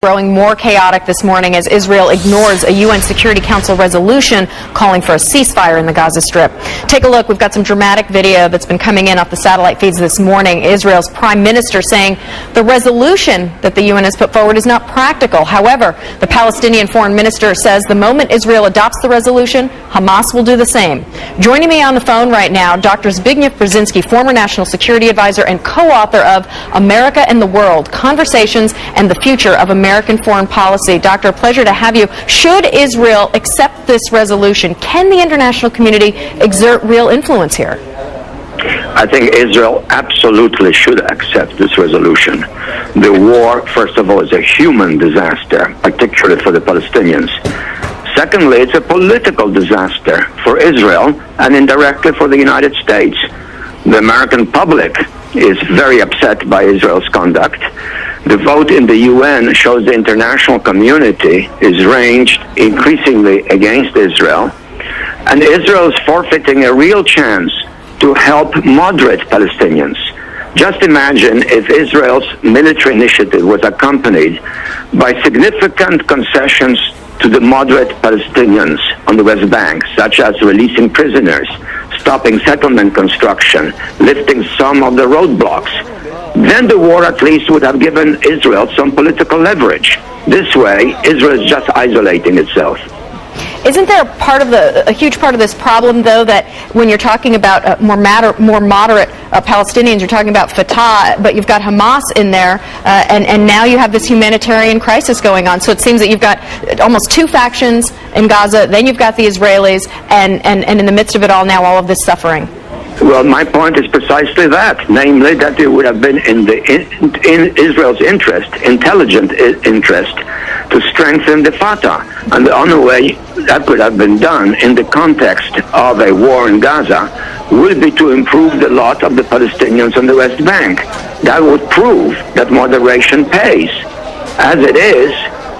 Growing more chaotic this morning as Israel ignores a UN Security Council resolution calling for a ceasefire in the Gaza Strip. Take a look. We've got some dramatic video that's been coming in off the satellite feeds this morning. Israel's prime minister saying the resolution that the UN has put forward is not practical. However, the Palestinian foreign minister says the moment Israel adopts the resolution, Hamas will do the same. Joining me on the phone right now, Dr. Zbigniew Brzezinski, former national security advisor and co-author of America and the World, Conversations and the Future of American Foreign Policy. Doctor, a pleasure to have you. Should Israel accept this resolution, can the international community exert real influence here? I think Israel absolutely should accept this resolution. The war, first of all, is a human disaster, particularly for the Palestinians. Secondly, it's a political disaster for Israel and indirectly for the United States. The American public is very upset by Israel's conduct. The vote in the UN shows the international community is ranged increasingly against Israel, and Israel is forfeiting a real chance to help moderate Palestinians. Just imagine if Israel's military initiative was accompanied by significant concessions to the moderate Palestinians on the West Bank, such as releasing prisoners, stopping settlement construction, lifting some of the roadblocks. Then the war at least would have given Israel some political leverage. This way, Israel is just isolating itself. Isn't there a huge part of this problem, though, that when you're talking about more moderate Palestinians, you're talking about Fatah, but you've got Hamas in there, and now you have this humanitarian crisis going on. So it seems that you've got almost two factions in Gaza, then you've got the Israelis, and in the midst of it all now, all of this suffering. Well, my point is precisely that, namely that it would have been in Israel's interest, intelligent interest, to strengthen the Fatah. And the only way that could have been done in the context of a war in Gaza would be to improve the lot of the Palestinians on the West Bank. That would prove that moderation pays. As it is,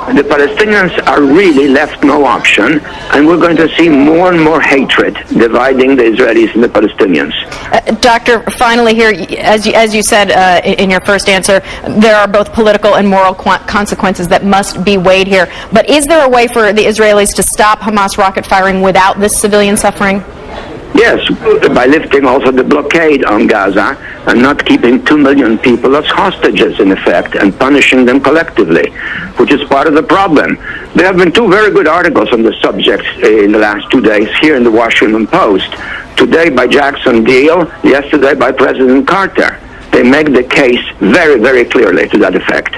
the Palestinians are really left no option, and we're going to see more and more hatred dividing the Israelis and the Palestinians. Doctor, finally here, as you said in your first answer, there are both political and moral consequences that must be weighed here. But is there a way for the Israelis to stop Hamas rocket firing without this civilian suffering? Yes, by lifting also the blockade on Gaza and not keeping 2 million people as hostages, in effect, and punishing them collectively, which is part of the problem. There have been two very good articles on the subject in the last 2 days here in the Washington Post. Today by Jackson Deal, yesterday by President Carter. They make the case very, very clearly to that effect.